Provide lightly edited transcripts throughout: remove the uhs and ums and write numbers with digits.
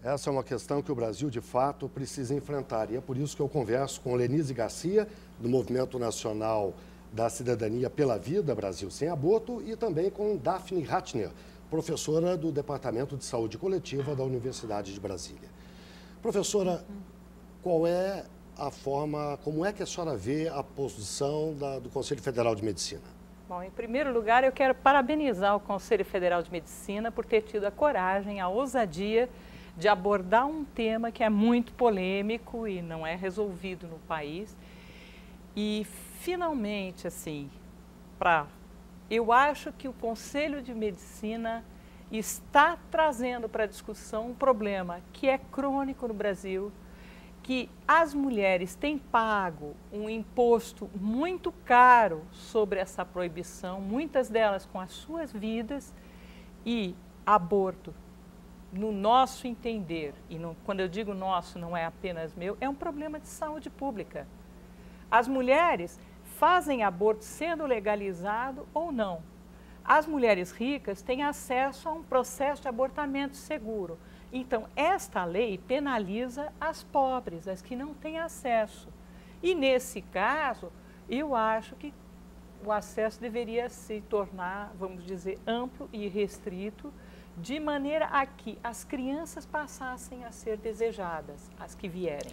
Essa é uma questão que o Brasil, de fato, precisa enfrentar. E é por isso que eu converso com Lenise Garcia, do Movimento Nacional da Cidadania pela Vida, Brasil Sem Aborto, e também com Daphne Ratner, professora do Departamento de Saúde Coletiva da Universidade de Brasília. Professora, qual é a forma, como é que a senhora vê a posição do Conselho Federal de Medicina? Bom, em primeiro lugar, eu quero parabenizar o Conselho Federal de Medicina por ter tido a coragem, a ousadia de abordar um tema que é muito polêmico e não é resolvido no país. E, finalmente, assim, eu acho que o Conselho de Medicina está trazendo para a discussão um problema que é crônico no Brasil, que as mulheres têm pago um imposto muito caro sobre essa proibição, muitas delas com as suas vidas, e aborto, no nosso entender, e quando eu digo nosso não é apenas meu, é um problema de saúde pública. As mulheres fazem aborto sendo legalizado ou não. As mulheres ricas têm acesso a um processo de abortamento seguro. Então, esta lei penaliza as pobres, as que não têm acesso. E, nesse caso, eu acho que o acesso deveria se tornar, vamos dizer, amplo e restrito, de maneira a que as crianças passassem a ser desejadas, as que vierem.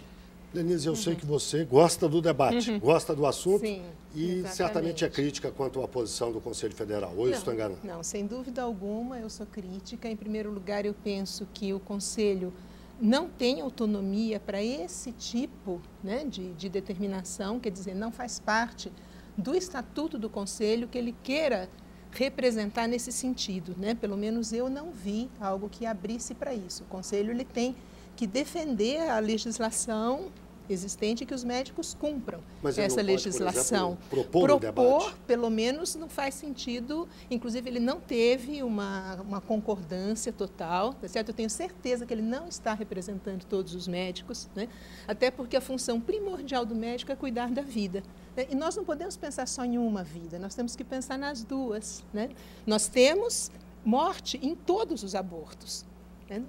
Lenise, eu sei que você gosta do debate, gosta do assunto. Sim, e exatamente. Certamente é crítica quanto à posição do Conselho Federal. Ou eu estou enganando? Não, sem dúvida alguma eu sou crítica. Em primeiro lugar, eu penso que o Conselho não tem autonomia para esse tipo, né, de determinação, quer dizer, não faz parte do estatuto do Conselho que ele queira representar nesse sentido, né? Pelo menos eu não vi algo que abrisse para isso. O Conselho ele tem que defender a legislação existente, que os médicos cumpram essa legislação. Por exemplo, propor debate. Pelo menos não faz sentido, inclusive ele não teve uma concordância total, tá certo? Eu tenho certeza que ele não está representando todos os médicos, né? Até porque a função primordial do médico é cuidar da vida, né? E nós não podemos pensar só em uma vida, nós temos que pensar nas duas, né? Nós temos morte em todos os abortos.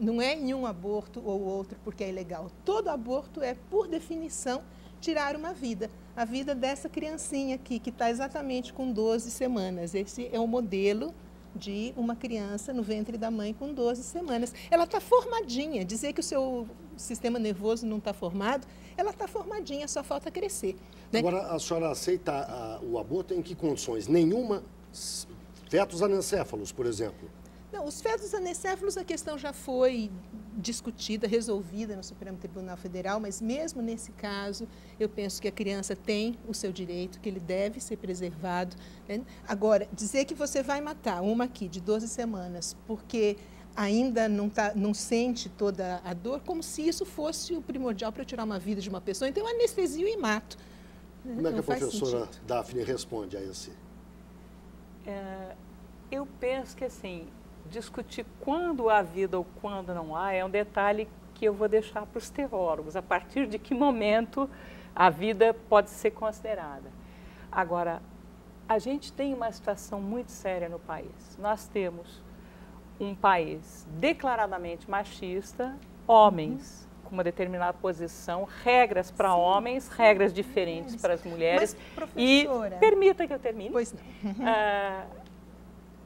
Não é em um aborto ou outro porque é ilegal. Todo aborto é, por definição, tirar uma vida. A vida dessa criancinha aqui, que está exatamente com 12 semanas. Esse é o modelo de uma criança no ventre da mãe com 12 semanas. Ela está formadinha. Dizer que o seu sistema nervoso não está formado, ela está formadinha, só falta crescer, né? Agora, a senhora aceita o aborto em que condições? Nenhuma? Fetos anencéfalos, por exemplo? Não, os fetos anencéfalos, a questão já foi discutida, resolvida no Supremo Tribunal Federal, mas mesmo nesse caso, eu penso que a criança tem o seu direito, que ele deve ser preservado, né? Agora, dizer que você vai matar uma aqui de 12 semanas porque ainda não sente toda a dor, como se isso fosse o primordial para tirar uma vida de uma pessoa, então eu anestesio e mato. Como é que a professora Daphne responde a esse? Eu penso que, assim, discutir quando há vida ou quando não há é um detalhe que eu vou deixar para os teólogos, a partir de que momento a vida pode ser considerada. Agora, a gente tem uma situação muito séria no país. Nós temos um país declaradamente machista, homens com uma determinada posição, regras para homens, regras diferentes para as mulheres. Mas, professora, e permita que eu termine. Pois não.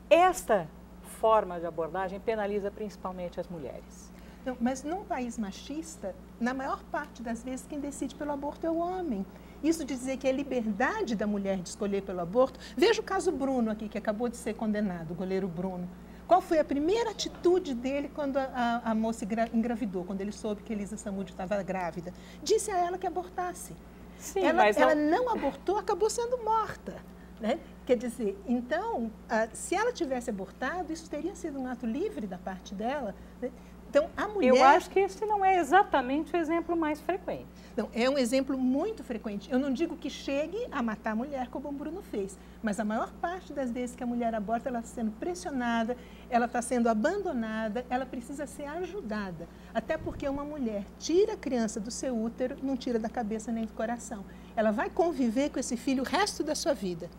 Esta forma de abordagem penaliza principalmente as mulheres. Não, mas num país machista, na maior parte das vezes, quem decide pelo aborto é o homem. Isso de dizer que é liberdade da mulher de escolher pelo aborto. Veja o caso Bruno aqui, que acabou de ser condenado, o goleiro Bruno. Qual foi a primeira atitude dele quando a moça engravidou, quando ele soube que Elisa Samúdio estava grávida? Disse a ela que abortasse. Sim, ela não abortou, acabou sendo morta, né? Quer dizer, então, se ela tivesse abortado, isso teria sido um ato livre da parte dela, né? Então, a mulher... Eu acho que esse não é exatamente o exemplo mais frequente. Não, é um exemplo muito frequente. Eu não digo que chegue a matar a mulher como o Bruno fez, mas a maior parte das vezes que a mulher aborta, ela está sendo pressionada, ela está sendo abandonada, ela precisa ser ajudada. Até porque uma mulher tira a criança do seu útero, não tira da cabeça nem do coração. Ela vai conviver com esse filho o resto da sua vida.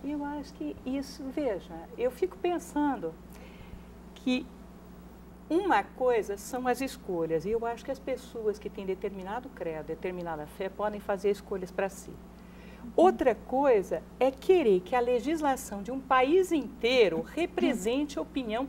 Eu acho que isso, veja, eu fico pensando que uma coisa são as escolhas, e eu acho que as pessoas que têm determinado credo, determinada fé, podem fazer escolhas para si. Outra coisa é querer que a legislação de um país inteiro represente a opinião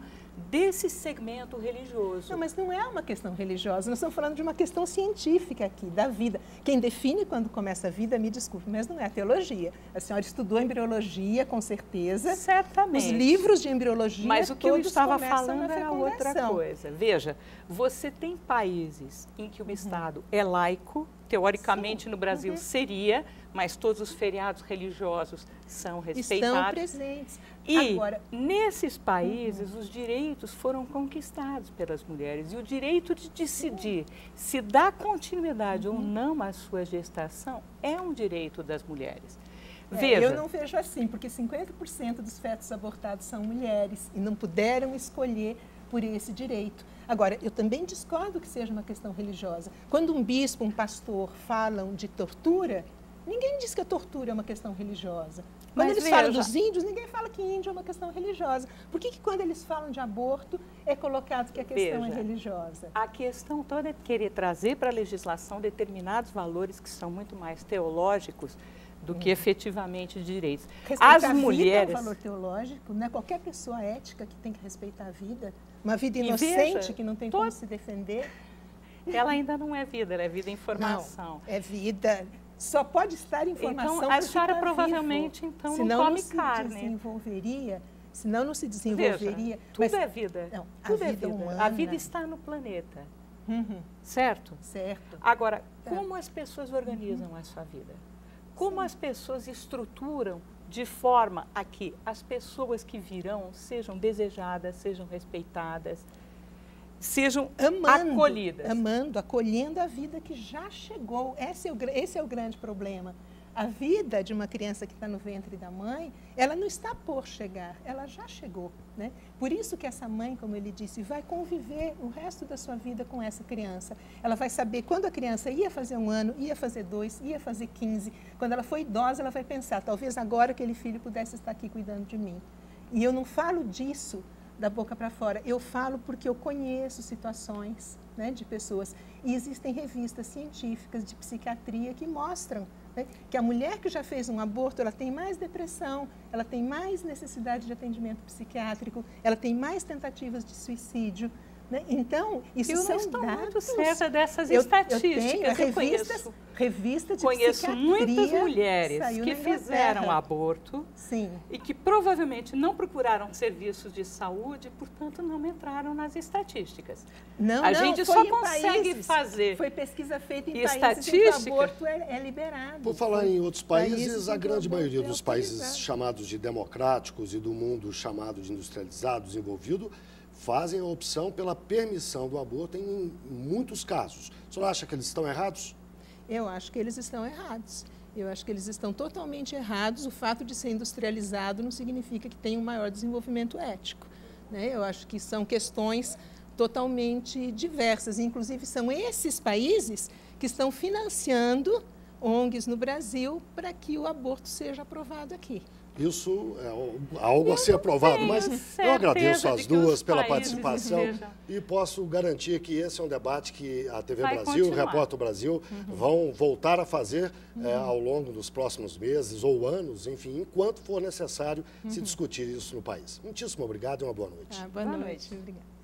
desse segmento religioso. Não, mas não é uma questão religiosa, nós estamos falando de uma questão científica aqui, da vida. Quem define quando começa a vida, me desculpe, mas não é a teologia. A senhora estudou embriologia, com certeza. Certamente. Os livros de embriologia, mas o que eu estava falando na era outra coisa. Veja, você tem países em que o Estado é laico, teoricamente Sim. no Brasil seria, mas todos os feriados religiosos são respeitados. Estão presentes. E agora, nesses países os direitos foram conquistados pelas mulheres. E o direito de decidir se dá continuidade ou não à sua gestação é um direito das mulheres. Veja, eu não vejo assim, porque 50% dos fetos abortados são mulheres e não puderam escolher por esse direito. Agora, eu também discordo que seja uma questão religiosa. Quando um bispo, um pastor falam de tortura, ninguém diz que a tortura é uma questão religiosa. Quando eles falam dos índios, ninguém fala que índio é uma questão religiosa. Por que quando eles falam de aborto é colocado que a questão é religiosa? A questão toda é querer trazer para a legislação determinados valores que são muito mais teológicos do que efetivamente direitos. As mulheres... Vida é um valor teológico, não é qualquer pessoa ética que tem que respeitar a vida. Uma vida inocente que não tem como se defender. Ela ainda não é vida, ela é vida em formação. Não, é vida... Só pode estar em formação. Então, a senhora provavelmente então não come carne. Senão não se desenvolveria. Veja, tudo é vida. Não, tudo é vida. Humana. A vida está no planeta. Certo? Certo. Agora, como as pessoas organizam a sua vida? Como as pessoas estruturam de forma a que as pessoas que virão sejam desejadas, sejam respeitadas, sejam acolhidas. Acolhendo a vida que já chegou. Esse é o grande problema. A vida de uma criança que está no ventre da mãe, ela não está por chegar, ela já chegou, né? Por isso que essa mãe, como ele disse, vai conviver o resto da sua vida com essa criança. Ela vai saber quando a criança ia fazer 1 ano, ia fazer 2, ia fazer 15. Quando ela for idosa, ela vai pensar, talvez agora aquele filho pudesse estar aqui cuidando de mim. E eu não falo disso da boca para fora, eu falo porque eu conheço situações, né, de pessoas. E existem revistas científicas de psiquiatria que mostram, né, que a mulher que já fez um aborto, ela tem mais depressão, ela tem mais necessidade de atendimento psiquiátrico, ela tem mais tentativas de suicídio. Né? Então, isso eu são não estou dados. muito certa dessas estatísticas. Eu conheço revista de conheço muitas mulheres que fizeram aborto. Sim. E que provavelmente não procuraram serviços de saúde, portanto não entraram nas estatísticas. A gente só consegue fazer. Foi pesquisa feita em países em que o aborto é liberado. Por falar em outros países, a grande maioria dos países chamados de democráticos e do mundo chamado de industrializado, desenvolvido, fazem a opção pela permissão do aborto em muitos casos. O senhor acha que eles estão errados? Eu acho que eles estão errados. Eu acho que eles estão totalmente errados. O fato de ser industrializado não significa que tem um maior desenvolvimento ético, né? Eu acho que são questões totalmente diversas. Inclusive, são esses países que estão financiando ONGs no Brasil para que o aborto seja aprovado aqui. Isso é algo a ser aprovado, mas eu agradeço às duas pela participação e posso garantir que esse é um debate que a TV Brasil, o Repórter Brasil, vão voltar a fazer ao longo dos próximos meses ou anos, enfim, enquanto for necessário se discutir isso no país. Muitíssimo obrigado e uma boa noite. Boa noite. Obrigada.